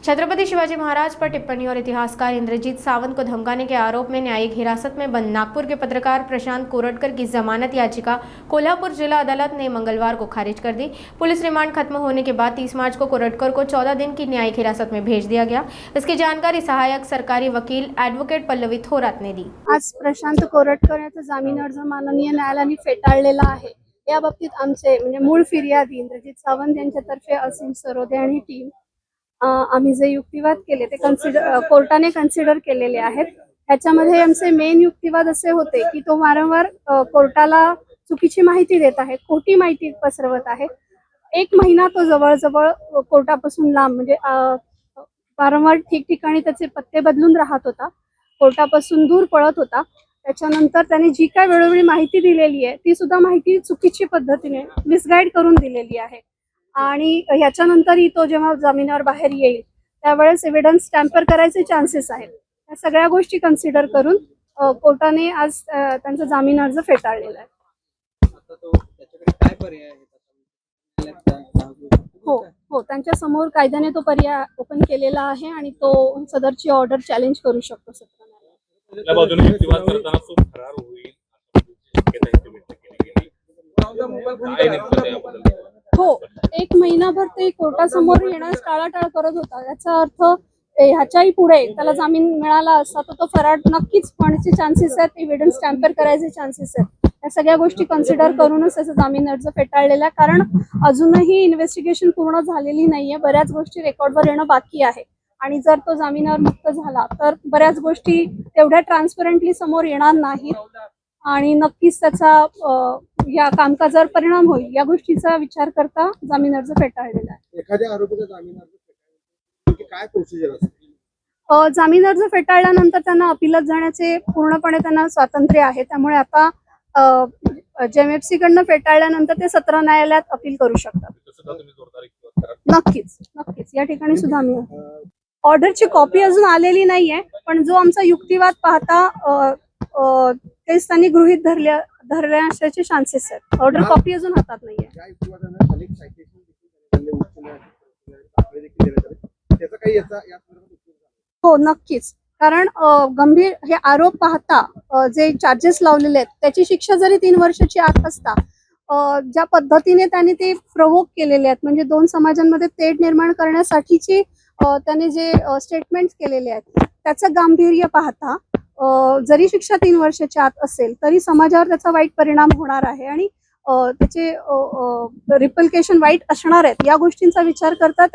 छत्रपति शिवाजी महाराज पर टिप्पणी और इतिहासकार इंद्रजीत सावंत को धमकाने के आरोप में न्यायिक हिरासत में बंद नागपुर के पत्रकार प्रशांत कोरटकर की जमानत याचिका कोल्हापुर जिला अदालत ने मंगलवार को खारिज कर दी। पुलिस रिमांड खत्म होने के बाद 30 मार्च को कोरटकर को 14 दिन की न्यायिक हिरासत में भेज दिया गया। इसकी जानकारी सहायक सरकारी वकील एडवोकेट पल्लवी थोरात ने दी। आज प्रशांत कोरटकर यांचा जामीन अर्ज माननीय न्यायालयाने फेटाळलेला आहे। या बाबतीत आमचे म्हणजे मूळ फिर्यादी इंद्रजीत सावंत यांच्यातर्फे असीम सरोदे आणि टीम आम्ही जे युक्तिवाद केले ते कोर्टाने कन्सिडर केलेले आहेत। ह्याच्यामध्ये आमचे मेन युक्तिवाद असे होते की तो वारंवार कोर्टाला चुकीची माहिती देत आहे, खोटी माहिती पसरवत आहे। 1 महिना तो जवळजवळ कोर्टापासून लांब म्हणजे वारंवार ठिकठिकाणी त्याचे पत्ते बदलून राहत होता, कोर्टापासून दूर पळत होता। त्याच्यानंतर त्याने जी काय वेळोवेळी माहिती दिलेली आहे ती सुद्धा माहिती चुकीची पद्धतीने मिसगाईड करून दिलेली आहे। आणि ह्याच्यानंतरही तो जेव्हा जामिनावर बाहेर येईल त्यावेळेस एव्हिडन्स टॅम्पर करायचे चान्सेस आहेत। या सगळ्या गोष्टी कन्सिडर करून कोर्टाने आज त्यांचा जामीन अर्ज फेटाळलेला आहे। हो, त्यांच्या समोर कायद्याने तो पर्याय ओपन केलेला आहे आणि तो सदरची ऑर्डर चॅलेंज करू शकतो। हो, 1 महिनाभर ते कोर्टासमोर येण्यास टाळाटाळ करत होता। याचा अर्थ ह्याच्याही पुढे त्याला जामीन मिळाला असता तर तो फरार नक्कीच होण्याचे चान्सेस आहेत, एव्हिडन्स टॅम्पर करायचे चान्सेस आहेत। या सगळ्या गोष्टी कन्सिडर करूनच त्याचा जामीन अर्ज फेटाळलेला आहे, कारण अजूनही इन्व्हेस्टिगेशन पूर्ण झालेली नाहीये। बऱ्याच गोष्टी रेकॉर्डवर येणं बाकी आहे आणि जर तो जामिनावर मुक्त झाला तर बऱ्याच गोष्टी तेवढ्या ट्रान्सपरंटली समोर येणार नाहीत आणि नक्कीच त्याचा या कामकाजावर परिणाम होईल या गोष्टीचा विचार करता जामीन अर्ज फेटाळलेला आहे। एखाद्या आरोपीचा जामीन अर्ज फेटाळण्याची काय प्रोसिजर असते? जामीन अर्ज फेटाळल्यानंतर त्यांना अपिलात जाण्याचे पूर्णपणे त्यांना स्वातंत्र्य आहे। त्यामुळे आता जेएमएफसी कडनं फेटाळल्यानंतर ते सत्र न्यायालयात अपील करू शकतात। नक्कीच या ठिकाणी सुद्धा आम्ही ऑर्डरची कॉपी अजून आलेली नाहीये, पण जो आमचा युक्तिवाद पाहता तेच त्यांनी गृहीत धरले असल्याचे चान्सेस आहेत। ऑर्डर कॉपी अजून हातात नाहीये। हो, नक्कीच, कारण गंभीर हे आरोप पाहता जे चार्जेस लावलेले आहेत त्याची शिक्षा जरी 3 वर्षाची आत असता, ज्या पद्धतीने त्यांनी ते प्रवोक केलेले आहेत म्हणजे 2 समाजांमध्ये तेढ निर्माण करण्यासाठीची त्यांनी जे स्टेटमेंट्स केलेले आहेत त्याचं गांभीर्य पाहता जरी शिक्षा 3 वर्षाच्या आत असेल तरी समाजावर त्याचा वाईट परिणाम होणार आहे आणि त्याचे रिपल्केशन वाईट असणार आहेत। या गोष्टींचा विचार करता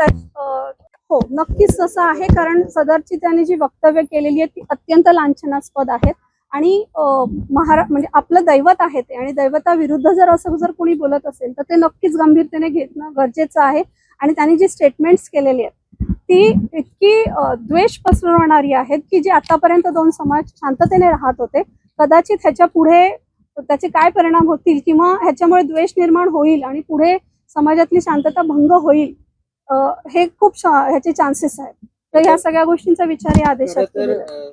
हो, नक्कीच तसं आहे, कारण सदरची त्यांनी जी वक्तव्य केलेली आहेत ती अत्यंत लांछनास्पद आहेत आणि म्हणजे आपलं दैवत आहे ते आणि दैवताविरुद्ध जर असं जर कोणी बोलत असेल तर ते नक्कीच गंभीरतेने घेणं गरजेचं आहे। आणि त्यांनी जी स्टेटमेंट्स केलेली आहेत ती इतकी द्वेष पसरवणारी आहेत की जे आतापर्यंत 2 समाज शांततेने राहत होते, कदाचित ह्याच्या पुढे त्याचे काय परिणाम होतील किंवा ह्याच्यामुळे द्वेष निर्माण होईल आणि पुढे समाजातली शांतता भंग होईल हे खूप ह्याचे चान्सेस आहेत। तर ह्या सगळ्या गोष्टींचा विचार या आदेशात केलेला आहे।